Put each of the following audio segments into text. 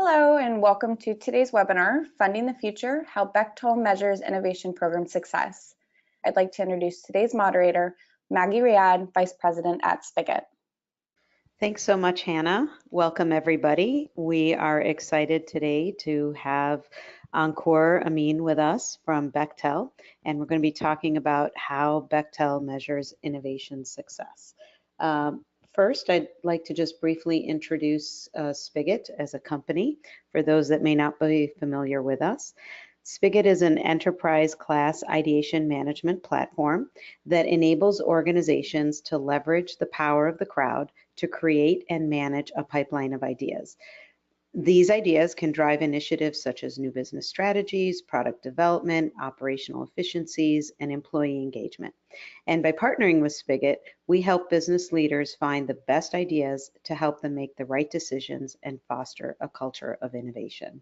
Hello, and welcome to today's webinar, Funding the Future, How Bechtel Measures Innovation Program Success. I'd like to introduce today's moderator, Maggie Riad, Vice President at Spigit. Thanks so much, Hannah. Welcome, everybody. We are excited today to have Ankur Amin with us from Bechtel, and we're going to be talking about how Bechtel measures innovation success. First, I'd like to just briefly introduce Spigit as a company for those that may not be familiar with us. Spigit is an enterprise-class ideation management platform that enables organizations to leverage the power of the crowd to create and manage a pipeline of ideas. These ideas can drive initiatives such as new business strategies, product development, operational efficiencies, and employee engagement. And by partnering with Spigit, we help business leaders find the best ideas to help them make the right decisions and foster a culture of innovation.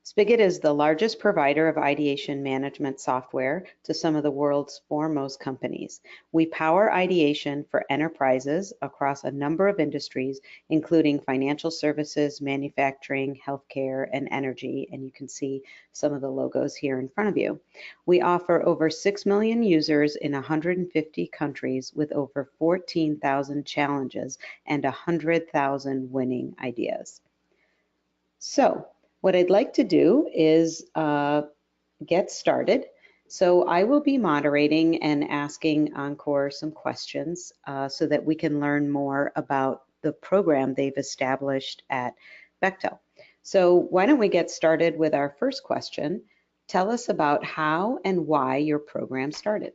Spigit is the largest provider of ideation management software to some of the world's foremost companies. We power ideation for enterprises across a number of industries, including financial services, manufacturing, healthcare, and energy, and you can see some of the logos here in front of you. We offer over 6 million users in 150 countries with over 14,000 challenges and 100,000 winning ideas. So, what I'd like to do is get started. So I will be moderating and asking Ankur some questions so that we can learn more about the program they've established at Bechtel. So why don't we get started with our first question. Tell us about how and why your program started.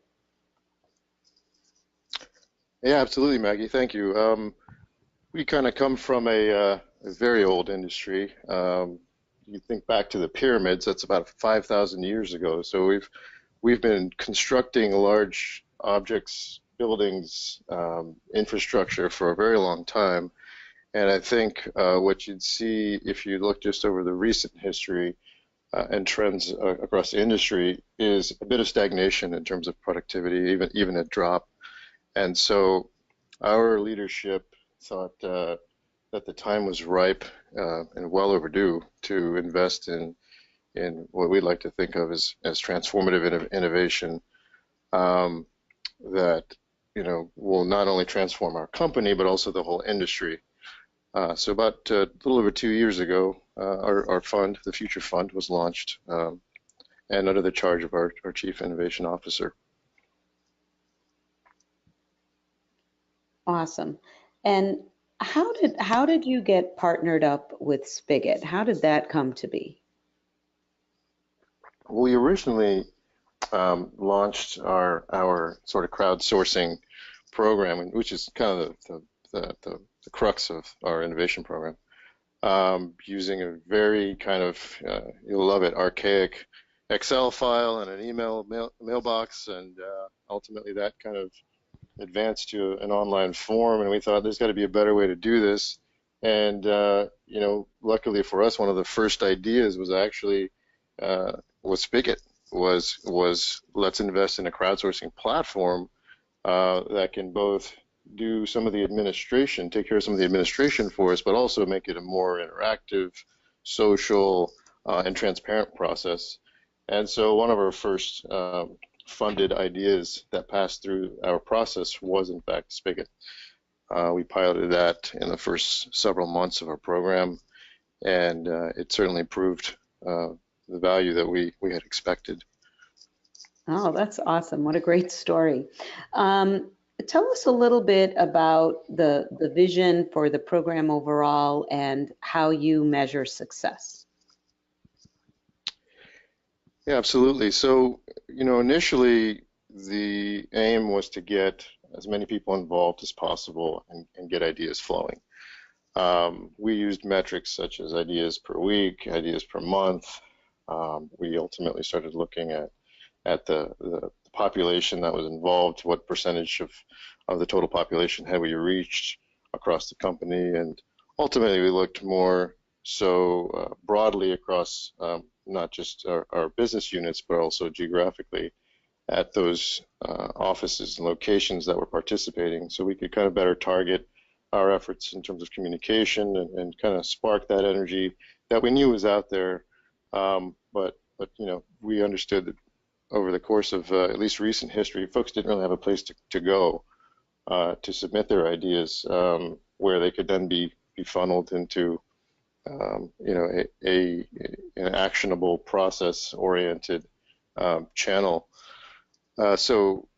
Yeah, absolutely, Maggie. Thank you. We kind of come from a very old industry. You think back to the pyramids, that's about 5,000 years ago. So we've been constructing large objects, buildings, infrastructure for a very long time. And I think what you'd see if you look just over the recent history and trends across the industry is a bit of stagnation in terms of productivity, even a drop. And so our leadership thought that the time was ripe and well overdue to invest in what we like to think of as transformative innovation that will not only transform our company but also the whole industry. So about a little over 2 years ago, our fund, the Future Fund, was launched and under the charge of our Chief Innovation Officer. Awesome. And how did you get partnered up with Spigit? How did that come to be? We originally launched our sort of crowdsourcing program, which is kind of the crux of our innovation program, using a very kind of, you'll love it, archaic Excel file and an email mailbox, and ultimately that kind of advanced to an online form, and we thought there's got to be a better way to do this. And luckily for us, one of the first ideas was actually Spigit. Was let's invest in a crowdsourcing platform that can both do some of the administration, take care of some of the administration for us, but also make it a more interactive, social, and transparent process. And so one of our first funded ideas that passed through our process was in fact Spigit. We piloted that in the first several months of our program, and it certainly proved the value that we had expected. Oh, that's awesome. What a great story. Tell us a little bit about the vision for the program overall and how you measure success. Yeah, absolutely. So, initially the aim was to get as many people involved as possible and get ideas flowing. We used metrics such as ideas per week, ideas per month. We ultimately started looking at the population that was involved, what percentage of the total population had we reached across the company, and ultimately we looked more so broadly across not just our business units, but also geographically at those offices and locations that were participating, so we could kind of better target our efforts in terms of communication and kind of spark that energy that we knew was out there. But you know, we understood that over the course of at least recent history, folks didn't really have a place to go to submit their ideas, where they could then be funneled into you know, an actionable, process-oriented channel. So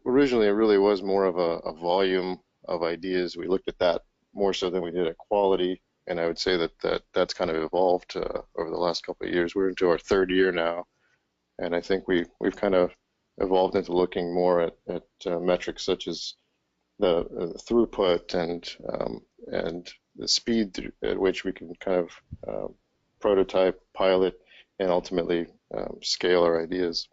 originally, it really was more of a volume of ideas. We looked at that more so than we did at quality, and I would say that's kind of evolved over the last couple of years. We're into our third year now, and I think we've kind of evolved into looking more at metrics such as the throughput and the speed at which we can kind of prototype, pilot, and ultimately scale our ideas.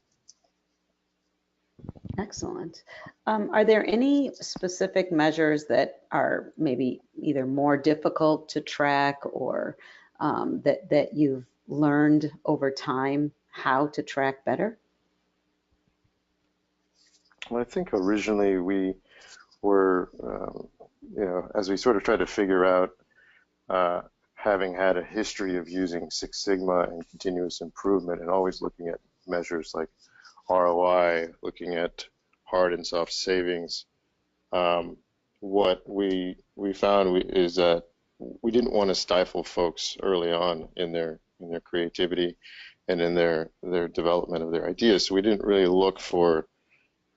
Excellent. Are there any specific measures that are maybe either more difficult to track or that you've learned over time how to track better? Well, I think originally we were, you know, as we sort of tried to figure out, having had a history of using Six Sigma and continuous improvement and always looking at measures like ROI, looking at hard and soft savings, what we found is that we didn't want to stifle folks early on in their creativity and in their development of their ideas. So we didn't really look for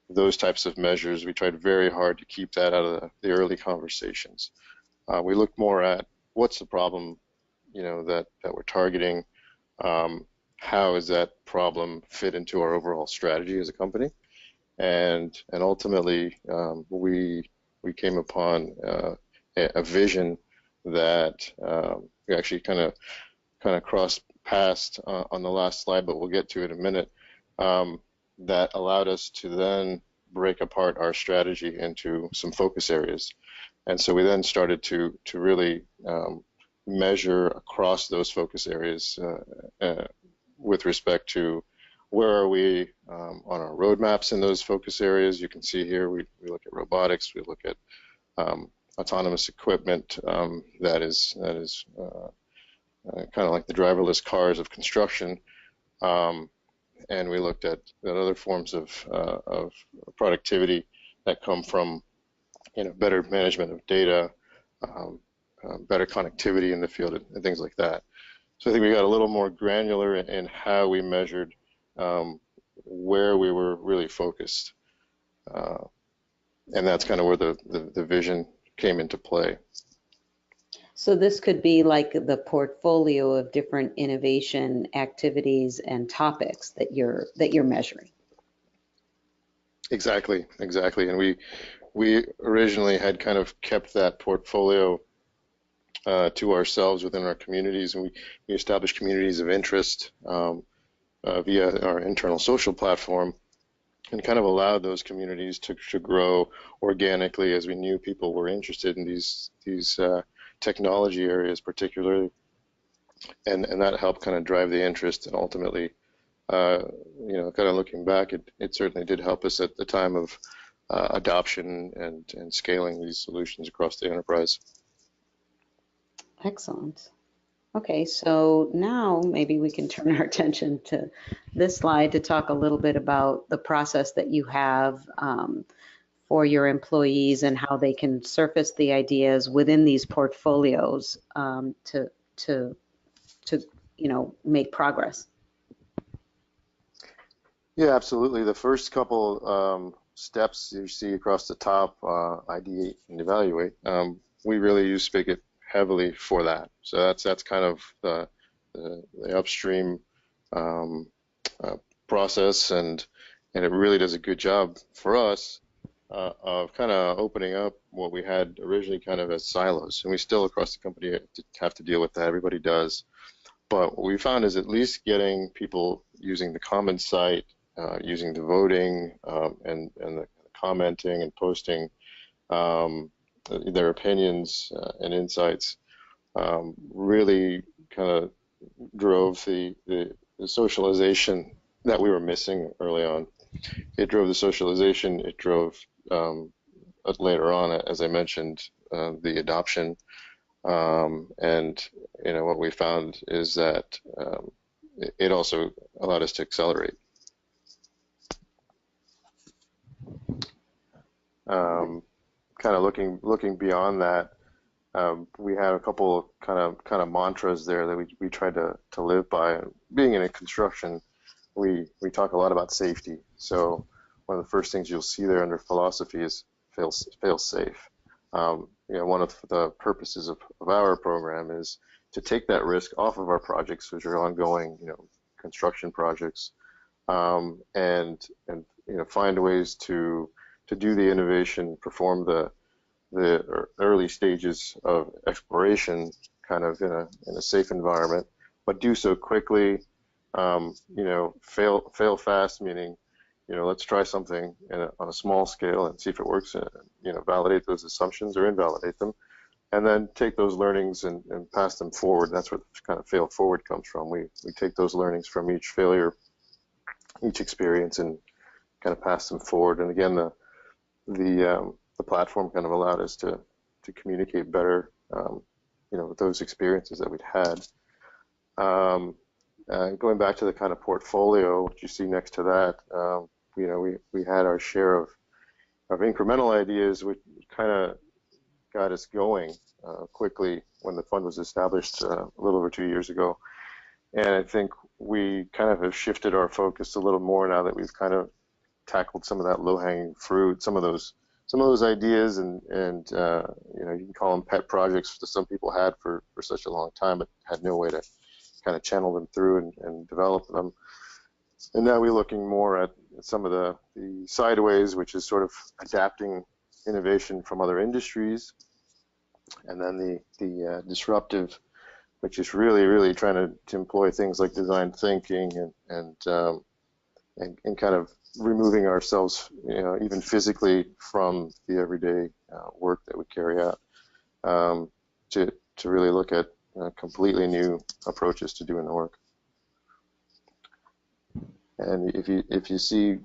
those types of measures. We tried very hard to keep that out of the early conversations. We looked more at what's the problem, you know, that we're targeting. How is that problem fit into our overall strategy as a company? And ultimately, we came upon a vision that we actually kind of crossed past on the last slide, but we'll get to it in a minute. That allowed us to then break apart our strategy into some focus areas. And so we then started to really measure across those focus areas with respect to where are we on our roadmaps in those focus areas. You can see here we look at robotics, we look at autonomous equipment that is kind of like the driverless cars of construction. And we looked at other forms of productivity that come from, you know, better management of data, better connectivity in the field, and things like that. So I think we got a little more granular in how we measured where we were really focused, and that's kind of where the vision came into play. So this could be like the portfolio of different innovation activities and topics that you're measuring. Exactly. And we originally had kind of kept that portfolio to ourselves within our communities, and we established communities of interest via our internal social platform, and kind of allowed those communities to grow organically as we knew people were interested in these technology areas particularly, and that helped kind of drive the interest. And ultimately, you know, kind of looking back, it certainly did help us at the time of adoption and scaling these solutions across the enterprise. Excellent. Okay, so now maybe we can turn our attention to this slide to talk a little bit about the process that you have for your employees and how they can surface the ideas within these portfolios to you know, make progress. Yeah, absolutely. The first couple steps you see across the top, ideate and evaluate, we really use Spigit heavily for that. So that's kind of the upstream process, and it really does a good job for us of kind of opening up what we had originally kind of as silos. And we still across the company have to deal with that. Everybody does. But what we found is at least getting people using the comment site, using the voting and the commenting and posting their opinions and insights really kind of drove the socialization that we were missing early on. It drove the socialization. It drove later on, as I mentioned, the adoption. And what we found is that it also allowed us to accelerate. Kind of looking beyond that, we had a couple kind of mantras there that we tried to live by. Being in a construction, we talk a lot about safety. So one of the first things you'll see there under philosophy is fail safe. One of the purposes of our program is to take that risk off of our projects, which are ongoing, construction projects, and find ways to do the innovation, perform the early stages of exploration, kind of in a safe environment, but do so quickly. Fail fast, meaning let's try something on a small scale and see if it works, and validate those assumptions or invalidate them, and then take those learnings and pass them forward. That's where kind of fail forward comes from. We take those learnings from each failure, each experience, and kind of pass them forward. And again, the platform kind of allowed us to communicate better, with those experiences that we'd had. Going back to the kind of portfolio, what you see next to that, we had our share of incremental ideas, which kind of got us going quickly when the fund was established a little over 2 years ago. And I think we kind of have shifted our focus a little more now that we've kind of tackled some of that low-hanging fruit, some of those ideas, and you can call them pet projects that some people had for such a long time, but had no way to kind of channel them through and develop them. And now we're looking more at some of the sideways, which is sort of adapting innovation from other industries, and then the disruptive, which is really trying to employ things like design thinking and kind of removing ourselves, even physically, from the everyday work that we carry out, to really look at completely new approaches to doing the work. And if you see,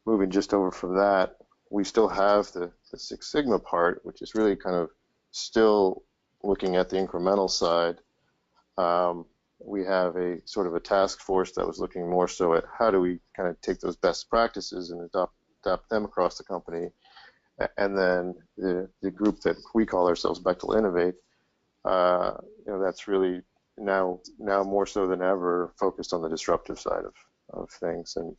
moving just over from that, we still have the Six Sigma part, which is really kind of still looking at the incremental side. We have a sort of a task force that was looking more so at how do we kind of take those best practices and adopt them across the company. And then the group that we call ourselves Bechtel Innovate, that's really now more so than ever focused on the disruptive side of things, and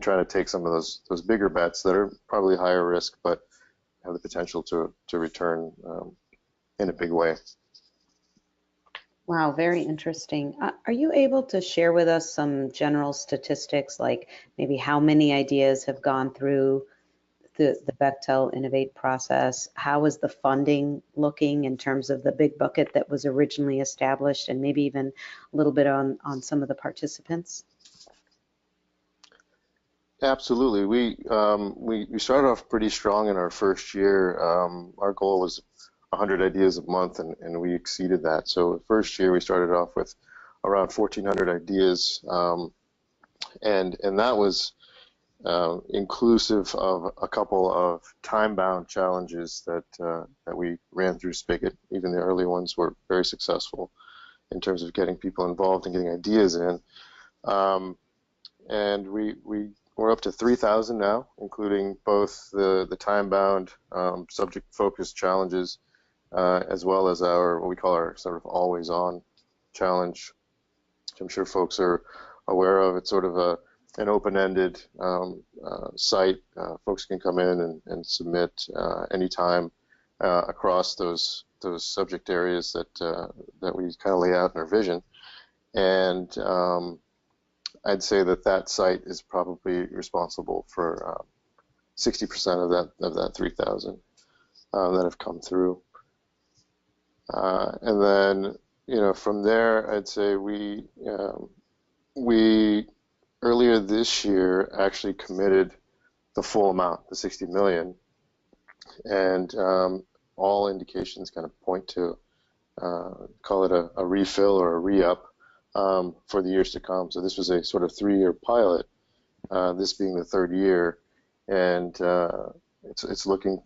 trying to take some of those bigger bets that are probably higher risk but have the potential to return in a big way. Wow, very interesting. Are you able to share with us some general statistics, like maybe how many ideas have gone through the Bechtel Innovate process? How is the funding looking in terms of the big bucket that was originally established, and maybe even a little bit on some of the participants? Absolutely. We started off pretty strong in our first year. Our goal was 100 ideas a month, and we exceeded that. So the first year we started off with around 1,400 ideas, and that was inclusive of a couple of time-bound challenges that we ran through Spigit. Even the early ones were very successful in terms of getting people involved and getting ideas in. And we're up to 3,000 now, including both the time-bound subject-focused challenges, as well as what we call our sort of always-on challenge, which I'm sure folks are aware of. It's sort of an open-ended site. Folks can come in and submit anytime across those subject areas that we kind of lay out in our vision. And I'd say that site is probably responsible for 60% of that 3,000 that have come through. And then, from there, I'd say we earlier this year actually committed the full amount, the 60 million, and all indications kind of point to call it a refill or a re-up for the years to come. So this was a sort of 3-year pilot, this being the 3rd year, and it's looking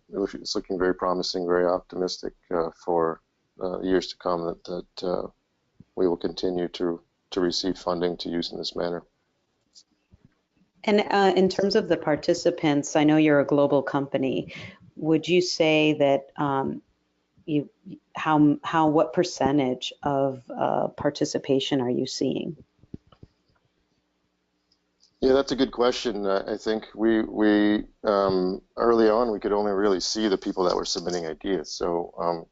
very promising, very optimistic for years to come that we will continue to receive funding to use in this manner. And in terms of the participants, I know you're a global company. Would you say that what percentage of participation are you seeing? Yeah, that's a good question. I think we early on we could only really see the people that were submitting ideas. So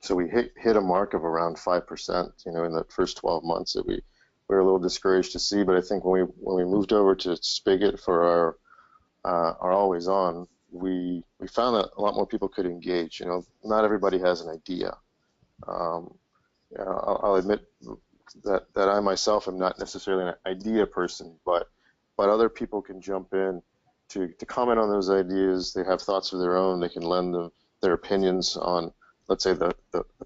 so we hit a mark of around 5%. In the first 12 months that we were a little discouraged to see. But I think when we moved over to Spigit for our always on, we found that a lot more people could engage. Not everybody has an idea. I'll admit that I myself am not necessarily an idea person, but other people can jump in to comment on those ideas. They have thoughts of their own. They can lend their opinions on, let's say, the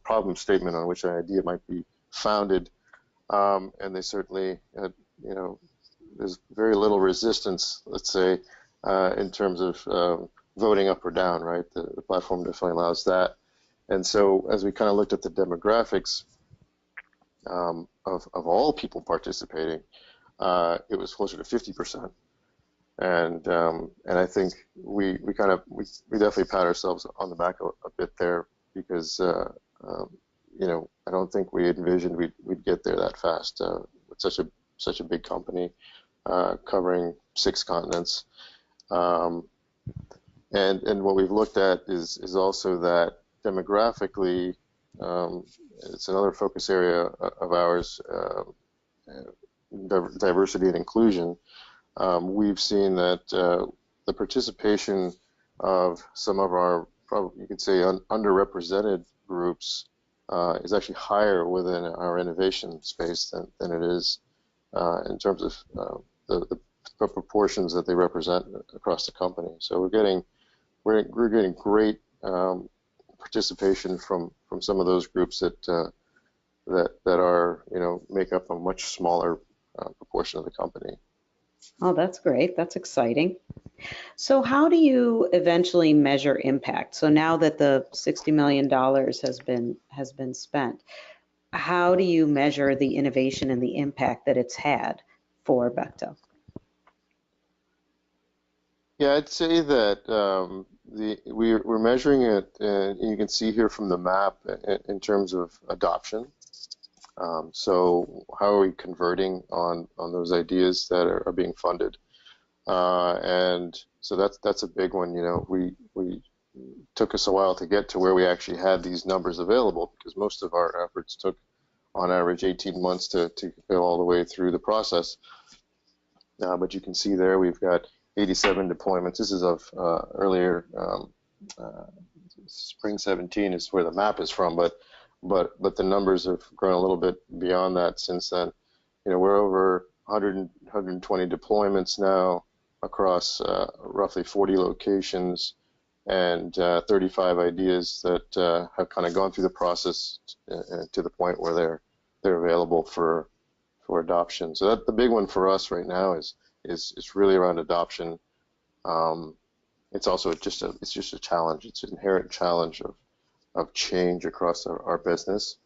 problem statement on which an idea might be founded. And they certainly, there's very little resistance, let's say, in terms of voting up or down, right? The platform definitely allows that. And so as we kind of looked at the demographics of all people participating, it was closer to 50%. And I think we definitely pat ourselves on the back a bit there, because I don't think we envisioned we'd get there that fast with such a big company covering 6 continents. And what we've looked at is also that demographically, it's another focus area of ours, diversity and inclusion. We've seen that the participation of some of our, probably you could say, underrepresented groups is actually higher within our innovation space than it is in terms of the proportions that they represent across the company. So we're getting great participation from some of those groups that are make up a much smaller proportion of the company. Oh, that's great. That's exciting. So how do you eventually measure impact? So now that the $60 million has been spent, how do you measure the innovation and the impact that it's had for Bechtel? Yeah, I'd say that we're measuring it, and you can see here from the map in terms of adoption. So how are we converting on those ideas that are being funded? And so that's a big one. We took us a while to get to where we actually had these numbers available, because most of our efforts took on average 18 months to go all the way through the process. But you can see there we've got 87 deployments. This is of earlier spring 17 is where the map is from, but the numbers have grown a little bit beyond that since then. We're over 120 deployments now across roughly 40 locations, and 35 ideas that have kind of gone through the process to the point where they're available for adoption. So the big one for us right now is really around adoption. It's also just a challenge. It's an inherent challenge of change across our business.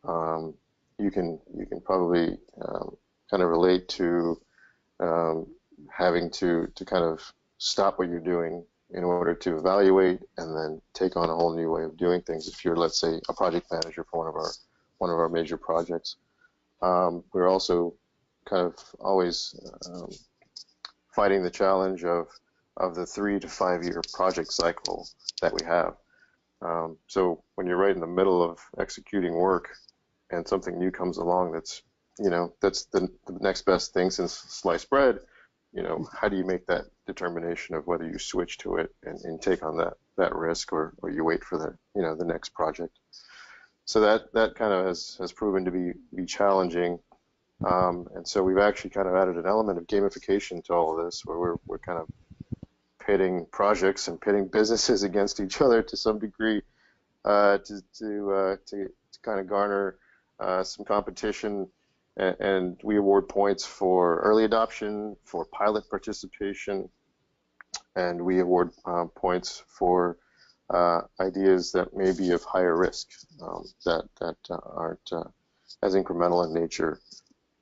You can probably kind of relate to having to kind of stop what you're doing in order to evaluate and then take on a whole new way of doing things. If you're, let's say, a project manager for one of our major projects, we're also kind of always fighting the challenge of the 3 to 5 year project cycle that we have. So when you're right in the middle of executing work and something new comes along that's the next best thing since sliced bread, how do you make that determination of whether you switch to it and take on that risk, or you wait for the next project? So that kind of has proven to be challenging. And so we've actually kind of added an element of gamification to all of this, where we're kind of pitting projects and pitting businesses against each other to some degree, to kind of garner some competition, and we award points for early adoption, for pilot participation, and we award points for ideas that may be of higher risk, that aren't as incremental in nature,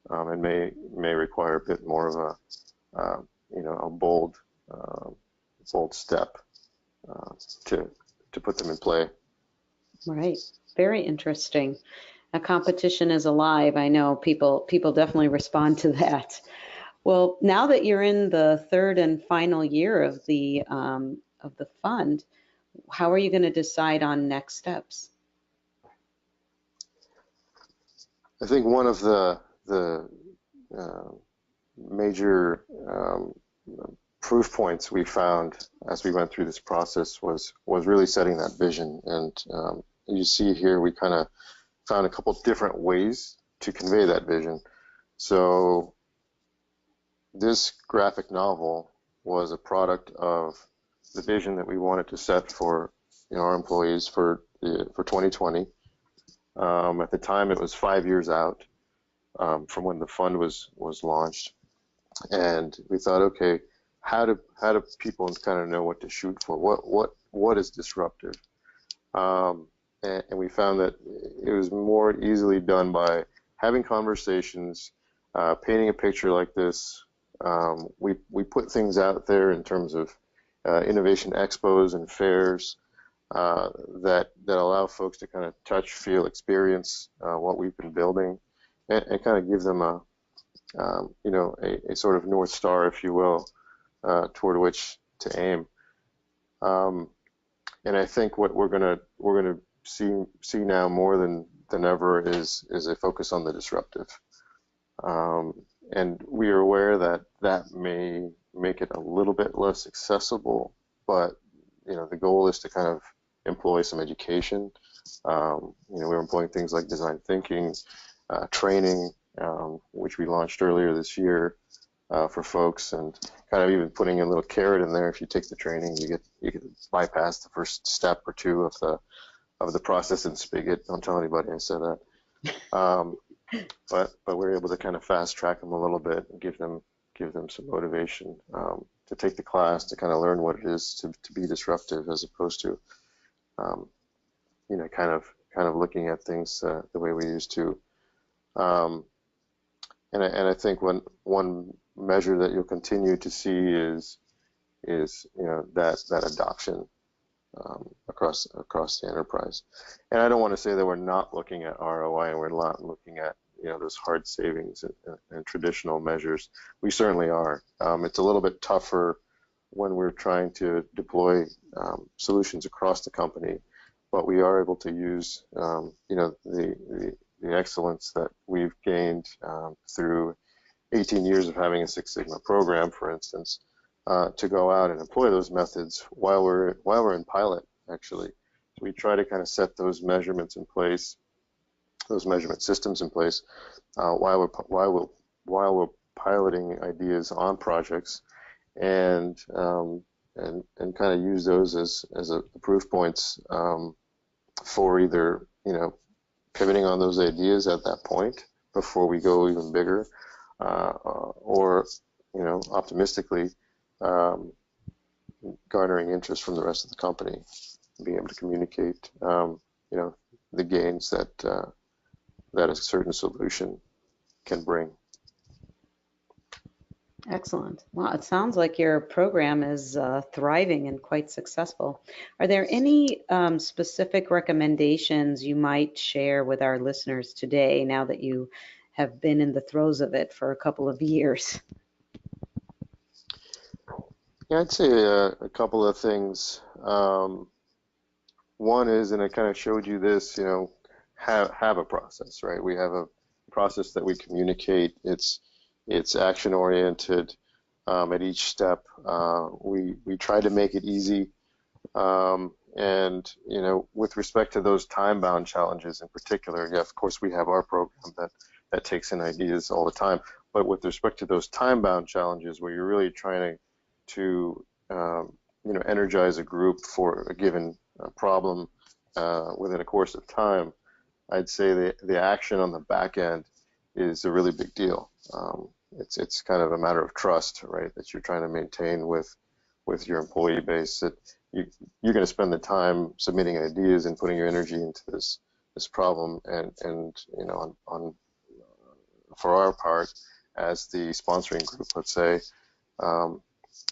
and may require a bit more of a bold step to put them in play. Right. Very interesting. A competition is alive. I know people definitely respond to that. Well, now that you're in the third and final year of the fund, how are you going to decide on next steps? I think one of the major proof points we found as we went through this process was really setting that vision. And you see here, we kind of found a couple different ways to convey that vision. So this graphic novel was a product of the vision that we wanted to set for our employees for 2020. At the time, it was 5 years out from when the fund was launched, and we thought, okay, how do people kind of know what to shoot for? What is disruptive? And we found that it was more easily done by having conversations, painting a picture like this. We put things out there in terms of innovation expos and fairs that allow folks to kind of touch, feel, experience what we've been building, and kind of give them a sort of North Star, if you will, toward which to aim. And I think what we're gonna see now more than ever is a focus on the disruptive. And we are aware that may make it a little bit less accessible, but the goal is to kind of employ some education. We're employing things like design thinking, training, which we launched earlier this year for folks, and kind of even putting a little carrot in there. If you take the training, you get bypass the first step or two of the process in Spigit. Don't tell anybody I said that. But we're able to kind of fast track them a little bit and give them some motivation to take the class, to kind of learn what it is to be disruptive, as opposed to kind of looking at things the way we used to. And I think one measure that you'll continue to see is that adoption across the enterprise. And I don't want to say that we're not looking at ROI and we're not looking at those hard savings and traditional measures. We certainly are. It's a little bit tougher when we're trying to deploy solutions across the company, but we are able to use the excellence that we've gained through 18 years of having a Six Sigma program, for instance, to go out and employ those methods while we're in pilot. Actually, so we try to kind of set those measurements in place, those measurement systems in place, while we're piloting ideas on projects, and kind of use those as a proof points for either pivoting on those ideas at that point before we go even bigger, or optimistically garnering interest from the rest of the company, being able to communicate the gains that a certain solution can bring. Excellent. Wow, it sounds like your program is thriving and quite successful. Are there any specific recommendations you might share with our listeners today, now that you have been in the throes of it for a couple of years? Yeah, I'd say a couple of things. One is, and I kind of showed you this, have a process, right? We have a process that we communicate. It's action oriented at each step. We try to make it easy, and with respect to those time-bound challenges in particular, yeah, of course we have our program that takes in ideas all the time. But with respect to those time-bound challenges, where you're really trying to energize a group for a given problem within a course of time, I'd say the action on the back end is a really big deal. It's kind of a matter of trust, right, that you're trying to maintain with with your employee base, that you're going to spend the time submitting ideas and putting your energy into this problem, and you know, for our part, as the sponsoring group, let's say,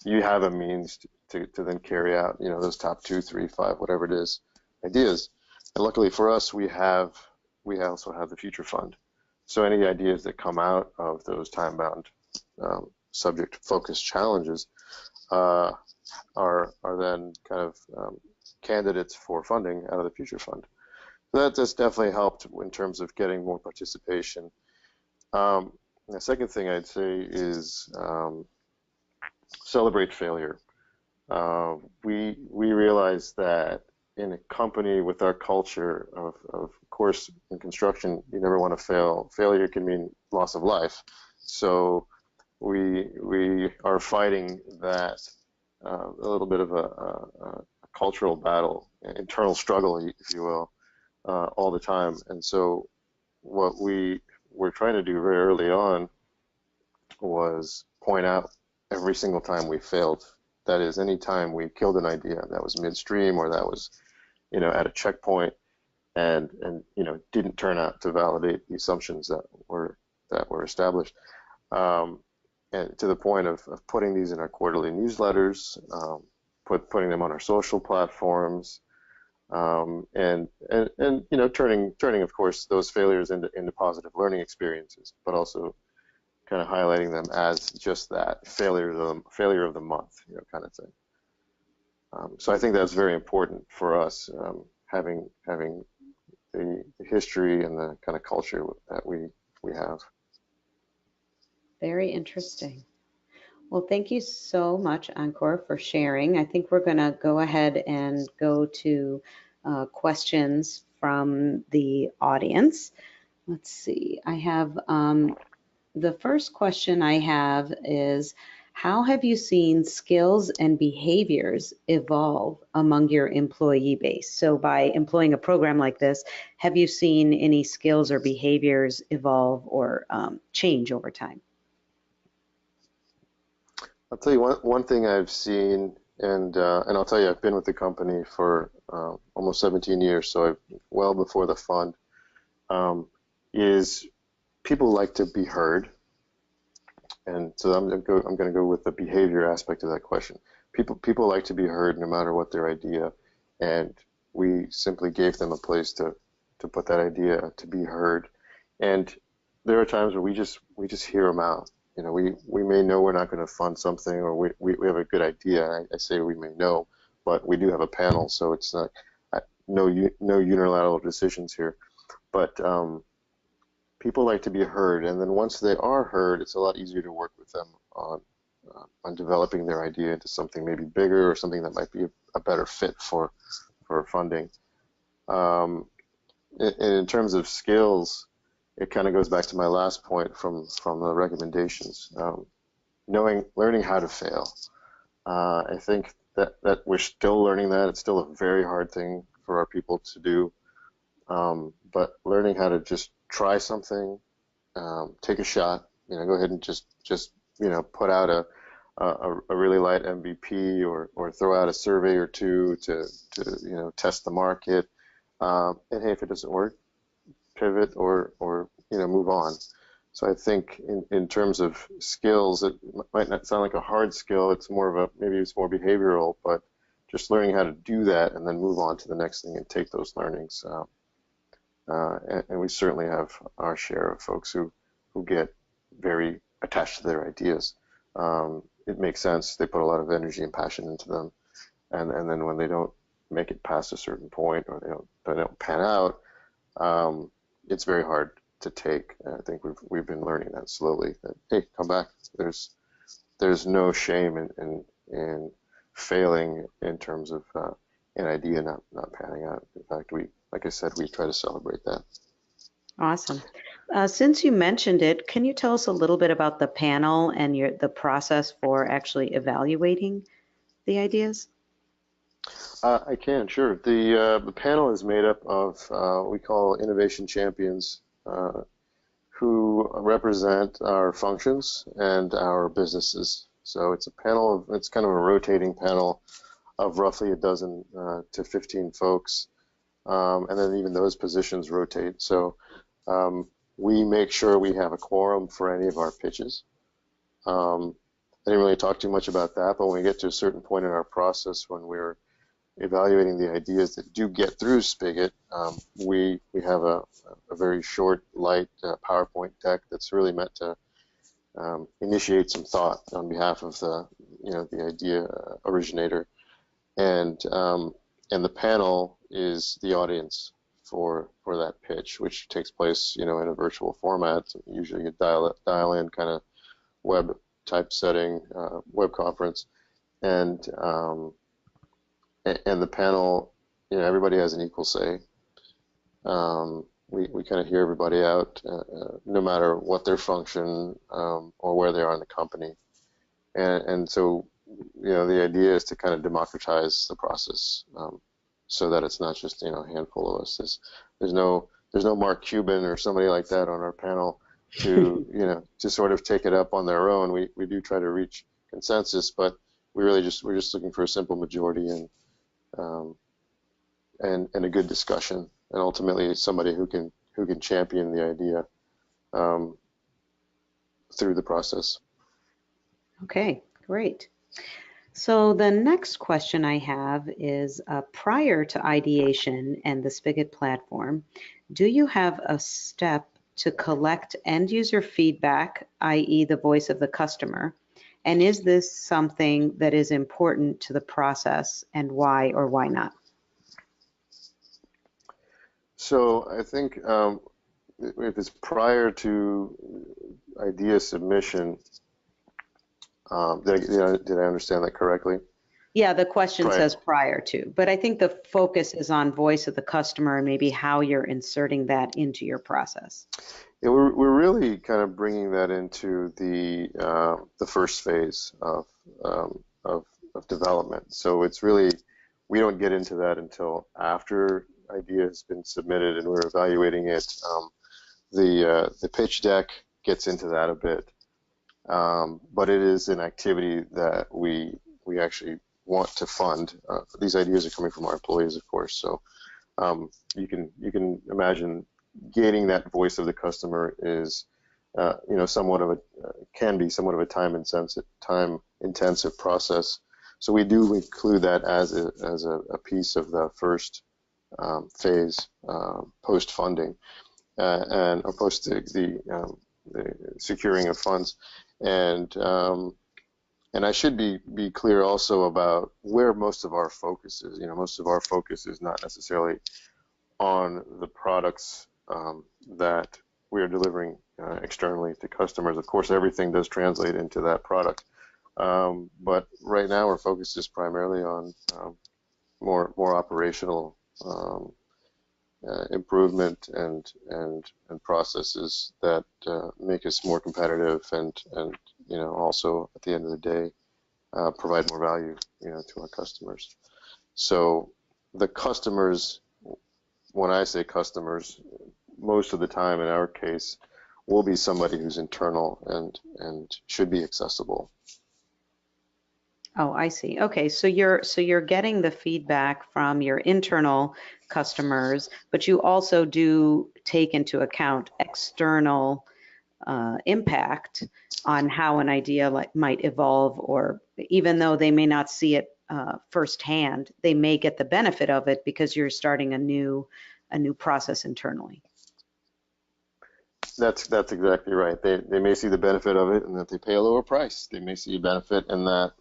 you have a means to then carry out, you know, those top 2, 3, 5, whatever it is, ideas. And luckily for us, we also have the Future Fund. So any ideas that come out of those time-bound subject-focused challenges are then kind of candidates for funding out of the Future Fund. So that has definitely helped in terms of getting more participation. The second thing I'd say is celebrate failure. We realize that in a company with our culture of course, in construction, you never want to fail. Failure can mean loss of life. So we are fighting that a little bit of a cultural battle, internal struggle, if you will, all the time. And so what we were trying to do very early on was point out every single time we failed. That is, any time we killed an idea that was midstream or that was, you know, at a checkpoint and you know, didn't turn out to validate the assumptions that were established. And to the point of putting these in our quarterly newsletters, putting them on our social platforms, and you know, turning of course those failures into positive learning experiences, but also kind of highlighting them as just that failure of the month, you know, kind of thing. So I think that's very important for us, having the history and the kind of culture that we have. Very interesting. Well, thank you so much, Encore, for sharing. I think we're going to go ahead and go to questions from the audience. Let's see. I have the first question I have is, how have you seen skills and behaviors evolve among your employee base? So by employing a program like this, have you seen any skills or behaviors evolve or change over time? I'll tell you one thing I've seen, and I'll tell you, I've been with the company for almost 17 years, so well before the fund, is people like to be heard. And so I'm going to go with the behavior aspect of that question. People like to be heard no matter what their idea, and we simply gave them a place to put that idea to be heard. And there are times where we just hear them out. You know, we may know we're not going to fund something, or we have a good idea. I say we may know, but we do have a panel, so it's not no unilateral decisions here. But people like to be heard, and then once they are heard, it's a lot easier to work with them on developing their idea into something maybe bigger or something that might be a better fit for funding. In terms of skills, it kind of goes back to my last point from the recommendations. Learning how to fail. I think that we're still learning that. It's still a very hard thing for our people to do, but learning how to just try something, take a shot, you know, go ahead and just you know, put out a really light MVP or throw out a survey or two to you know, test the market, and hey, if it doesn't work, pivot or you know, move on. So I think in terms of skills, it might not sound like a hard skill. It's more of maybe it's more behavioral, but just learning how to do that and then move on to the next thing and take those learnings. And we certainly have our share of folks who get very attached to their ideas. It makes sense. They put a lot of energy and passion into them, and then when they don't make it past a certain point, or they don't pan out, it's very hard to take. And I think we've been learning that slowly. That hey, come back. There's no shame in failing in terms of an idea not panning out. In fact, like I said, we try to celebrate that. Awesome. Since you mentioned it, can you tell us a little bit about the panel and the process for actually evaluating the ideas? I can, sure. The panel is made up of what we call innovation champions who represent our functions and our businesses. So it's a panel of, it's kind of a rotating panel of roughly a dozen to 15 folks. And then even those positions rotate. So we make sure we have a quorum for any of our pitches. I didn't really talk too much about that, but when we get to a certain point in our process, when we're evaluating the ideas that do get through Spigit, we have a very short, light PowerPoint deck that's really meant to initiate some thought on behalf of the idea originator, and the panel is the audience for that pitch, which takes place in a virtual format, usually a dial-in kind of web type setting, web conference, and the panel, everybody has an equal say. We kind of hear everybody out, no matter what their function or where they are in the company, and so the idea is to kind of democratize the process, so that it's not just a handful of us. There's no Mark Cuban or somebody like that on our panel to to sort of take it up on their own. We do try to reach consensus, but we're just looking for a simple majority and a good discussion, and ultimately somebody who can champion the idea through the process. Okay, great. So the next question I have is, prior to ideation and the Spigit platform, do you have a step to collect end user feedback, i.e. the voice of the customer? And is this something that is important to the process, and why or why not? So I think if it's prior to idea submission, did I understand that correctly? Yeah, the question says prior to, but I think the focus is on voice of the customer and maybe how you're inserting that into your process. Yeah, we're really kind of bringing that into the first phase of development. So it's really, we don't get into that until after idea has been submitted and we're evaluating it. The pitch deck gets into that a bit, but it is an activity that we actually want to fund. These ideas are coming from our employees, of course. So you can imagine gaining that voice of the customer is can be somewhat of a time intensive process. So we do include that as a piece of the first phase post funding and or post the securing of funds. And I should be clear also about where most of our focus is. Most of our focus is not necessarily on the products that we are delivering externally to customers. Of course, everything does translate into that product. But right now, our focus is primarily on more operational improvement and processes that make us more competitive and also at the end of the day provide more value to our customers. So the customers, when I say customers, most of the time in our case will be somebody who's internal and should be accessible. Oh, I see. Okay, so you're getting the feedback from your internal customers, but you also do take into account external impact on how an idea might evolve, or even though they may not see it firsthand, they may get the benefit of it because you're starting a new process internally. That's exactly right. They may see the benefit of it and that they pay a lower price. They may see a benefit in that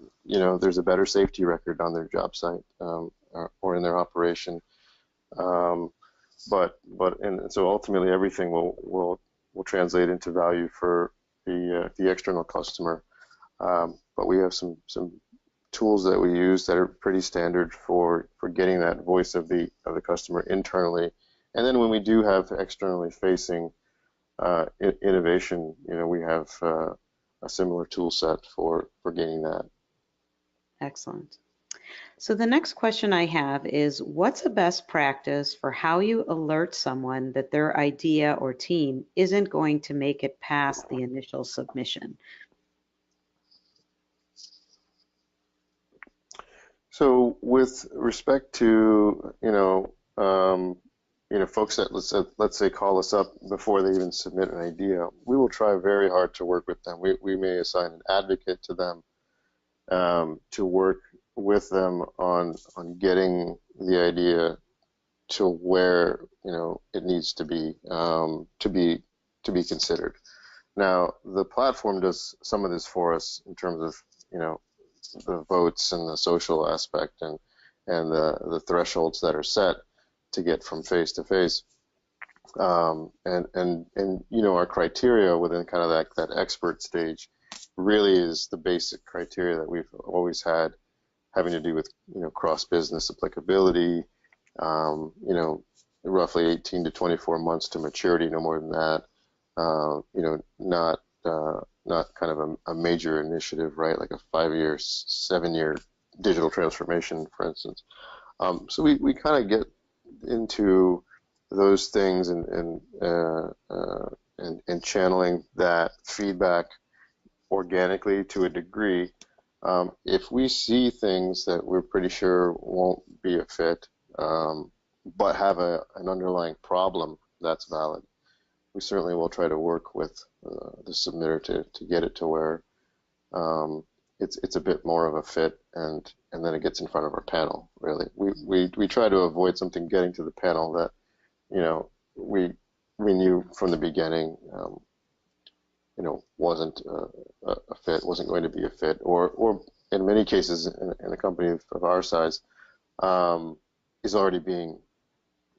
there's a better safety record on their job site or in their operation. And so ultimately everything will translate into value for the external customer. But we have some tools that we use that are pretty standard for getting that voice of the customer internally. And then when we do have externally facing innovation, we have a similar tool set for gaining that. Excellent. So the next question I have is, what's a best practice for how you alert someone that their idea or team isn't going to make it past the initial submission? So with respect to, folks that let's say call us up before they even submit an idea, we will try very hard to work with them. We may assign an advocate to them to work with them on getting the idea to where it needs to be considered. Now the platform does some of this for us in terms of the votes and the social aspect and the thresholds that are set to get from phase to phase. Our criteria within kind of that expert stage really is the basic criteria that we've always had, having to do with cross-business applicability, roughly 18 to 24 months to maturity, no more than that. Not kind of a major initiative, right? Like a 5-year, 7-year digital transformation, for instance. So we kind of get into those things and channeling that feedback organically to a degree. If we see things that we're pretty sure won't be a fit, but have an underlying problem that's valid, we certainly will try to work with the submitter to get it to where it's a bit more of a fit, and then it gets in front of our panel. Really, we try to avoid something getting to the panel that we knew from the beginning wasn't a fit, wasn't going to be a fit, or in many cases in a company of our size is already being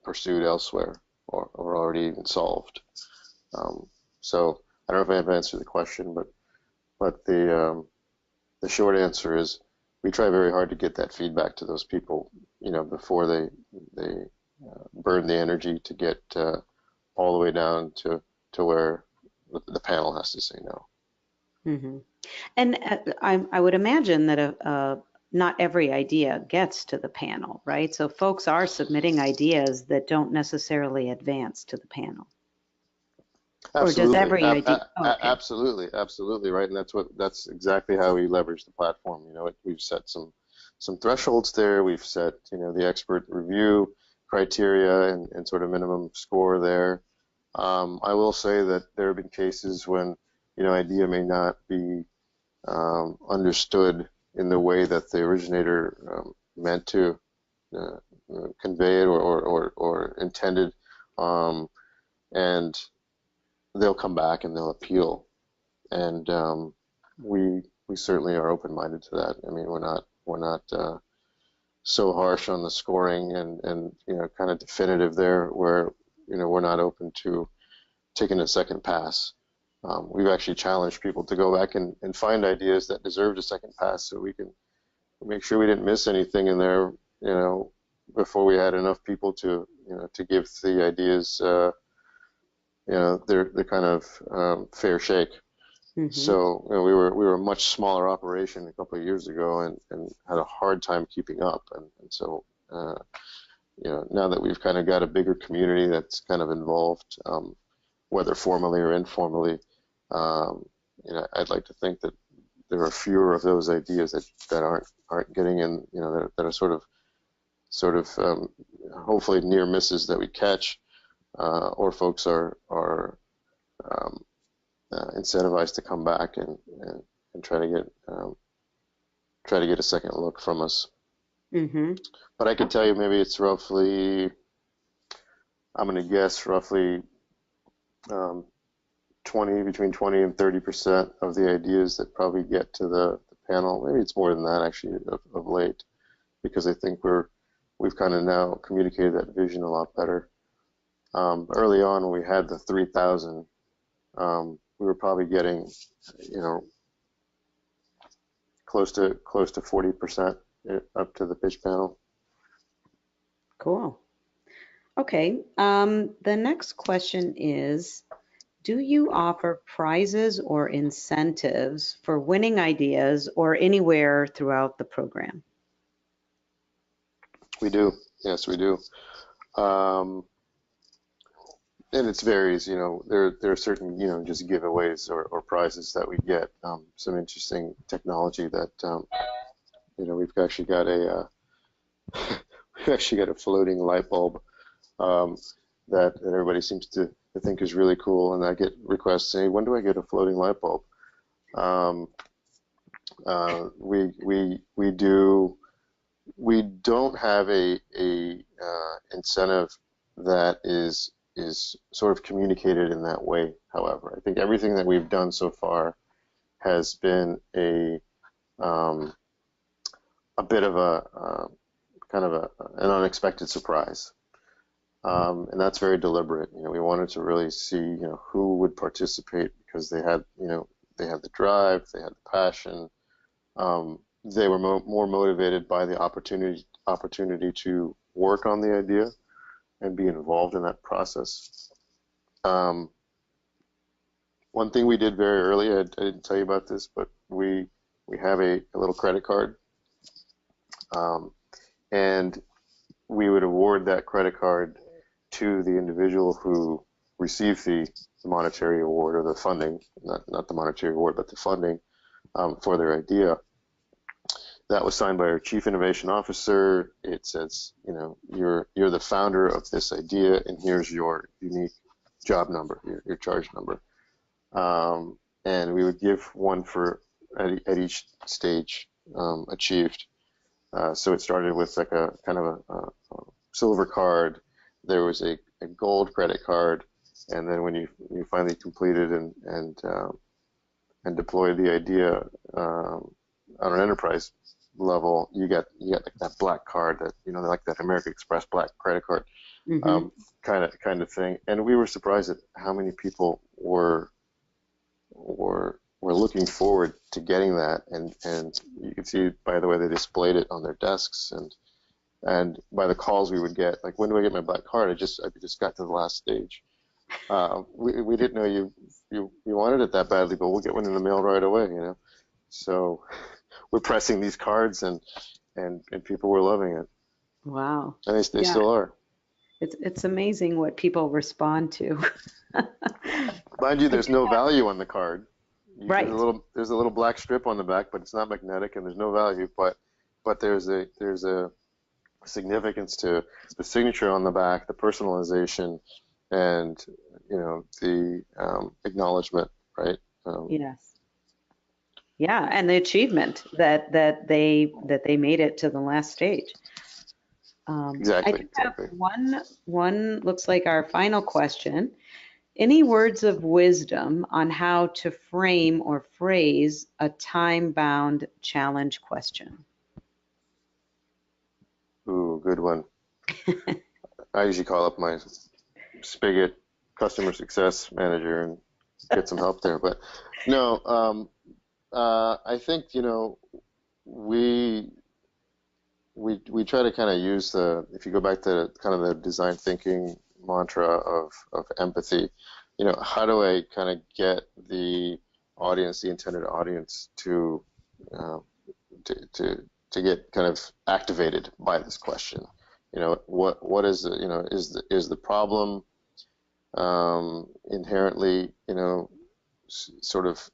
pursued elsewhere or already even solved. So I don't know if I have answered the question, but the short answer is we try very hard to get that feedback to those people, before they burn the energy to get all the way down to where the panel has to say no. Mm-hmm. And I would imagine that not every idea gets to the panel, right? So folks are submitting ideas that don't necessarily advance to the panel. Absolutely. Or does every idea? Oh, okay. Absolutely right, and that's exactly how we leverage the platform. We've set some thresholds there. We've set the expert review criteria and sort of minimum score there. I will say that there have been cases when idea may not be understood in the way that the originator meant to convey it or intended, and they'll come back and they'll appeal, and we certainly are open-minded to that. I mean, we're not so harsh on the scoring and kind of definitive there, where we're not open to taking a second pass. We've actually challenged people to go back and find ideas that deserved a second pass, so we can make sure we didn't miss anything in there, before we had enough people to give the ideas their kind of fair shake. Mm-hmm. So we were a much smaller operation a couple of years ago and had a hard time keeping up, and so now that we've kind of got a bigger community that's kind of involved, whether formally or informally, I'd like to think that there are fewer of those ideas that aren't getting in, that are sort of hopefully near misses that we catch, or folks are incentivized to come back and try to get a second look from us. Mm-hmm. But I could tell you maybe it's roughly, I'm going to guess roughly between 20 and 30% of the ideas that probably get to the panel. Maybe it's more than that actually of late, because I think we've kind of now communicated that vision a lot better. Early on when we had the 3,000, we were probably getting, close to 40% up to the pitch panel. Cool. Okay. The next question is, do you offer prizes or incentives for winning ideas or anywhere throughout the program? We do. Yes, we do. And it varies, there are certain, just giveaways or prizes that we get. Some interesting technology that we've actually got a we've actually got a floating light bulb that everybody seems to think is really cool, and I get requests saying, when do I get a floating light bulb? We don't have a incentive that is sort of communicated in that way. However, I think everything that we've done so far has been a bit of a kind of an unexpected surprise, and that's very deliberate. We wanted to really see who would participate, because they had the drive, they had the passion. They were more motivated by the opportunity to work on the idea and be involved in that process. One thing we did very early, I didn't tell you about this, but we have a little credit card, and we would award that credit card to the individual who received the monetary award, or the funding, not the monetary award, but the funding for their idea. That was signed by our Chief Innovation Officer. It says, you're the founder of this idea, and here's your unique job number, your charge number. And we would give one at each stage achieved. So it started with like a kind of a silver card. There was a gold credit card, and then when you finally completed and deployed the idea on an enterprise level, you get like that black card, that like that American Express black credit card, kind of thing. And we were surprised at how many people were looking forward to getting that, and you can see by the way they displayed it on their desks, and by the calls we would get, like, when do I get my black card? I just got to the last stage. We didn't know you wanted it that badly, but we'll get one in the mail right away, So we're pressing these cards, and people were loving it. Wow. And they still are. It's amazing what people respond to. Mind you, there's no value on the card. Right. There's a little black strip on the back, but it's not magnetic, and there's no value. But there's a significance to the signature on the back, the personalization, and the acknowledgement, right? Yes. Yeah, and the achievement that they made it to the last stage. Exactly. I do have one looks like our final question. Any words of wisdom on how to frame or phrase a time-bound challenge question? Ooh, good one. I usually call up my Spigit customer success manager and get some help there. But no, I think we try to kind of use if you go back to kind of the design thinking mantra of empathy, how do I kind of get the intended audience to get kind of activated by this question? What is is the problem inherently sort of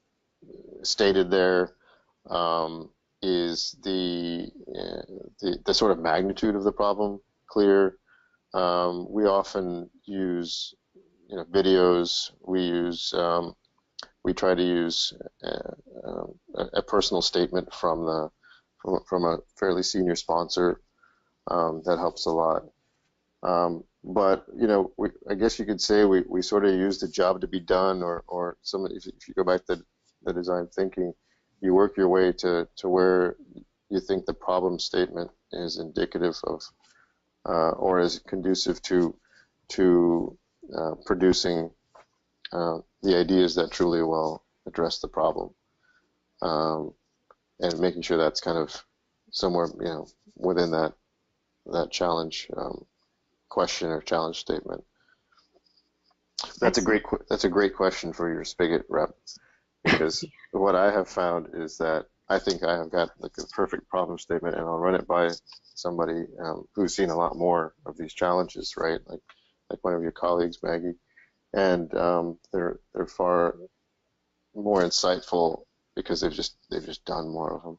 stated there? Is the sort of magnitude of the problem clear? We often use videos. We try to use a personal statement from a fairly senior sponsor. That helps a lot. But I guess you could say we sort of use the job to be done, or if you go back to the design thinking, you work your way to where you think the problem statement is indicative of or is conducive to producing the ideas that truly will address the problem, and making sure that's kind of somewhere within that challenge question or challenge statement. That's a great question for your Spigit rep, because what I have found is that I think I have got like a perfect problem statement, and I'll run it by somebody who's seen a lot more of these challenges, right? Like one of your colleagues, Maggie, and they're far more insightful because they've just done more of them.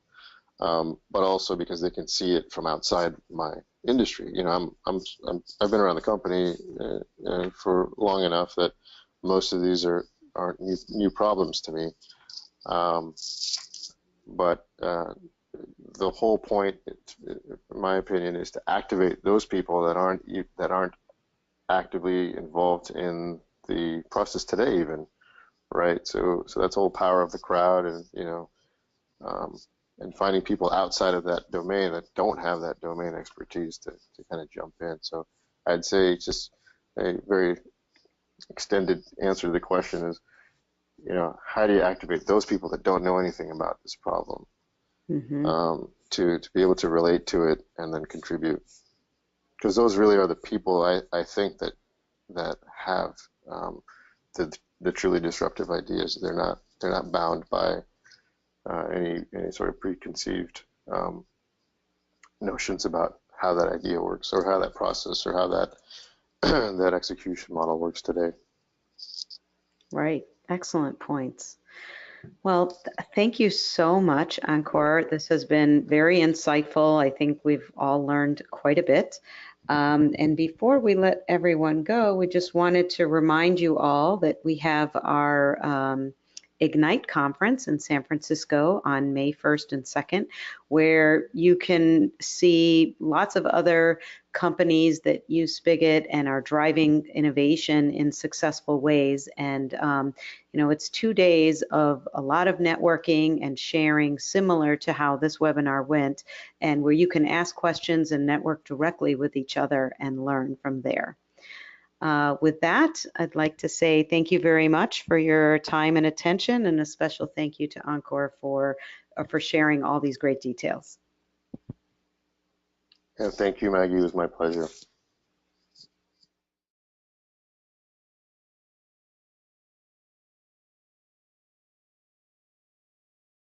but also because they can see it from outside my industry. You know, I've been around the company for long enough that most of these aren't new problems to me. But the whole point, in my opinion, is to activate those people that aren't actively involved in the process today, even, right? So that's the whole power of the crowd, and and finding people outside of that domain that don't have that domain expertise to kind of jump in. So I'd say just a very extended answer to the question is, you know, how do you activate those people that don't know anything about this problem to be able to relate to it and then contribute? Because those really are the people I think that have the truly disruptive ideas. They're not bound by any sort of preconceived notions about how that idea works, or how that process, or how that that execution model works today. Right. Excellent points. Well, thank you so much, Encore. This has been very insightful. I think we've all learned quite a bit. And before we let everyone go, we just wanted to remind you all that we have our Ignite conference in San Francisco on May 1st and 2nd, where you can see lots of other companies that use Spigit and are driving innovation in successful ways. And, you know, it's 2 days of a lot of networking and sharing, similar to how this webinar went, and where you can ask questions and network directly with each other and learn from there. With that, I'd like to say thank you very much for your time and attention, and a special thank you to Encore for sharing all these great details. Yeah, thank you, Maggie. It was my pleasure.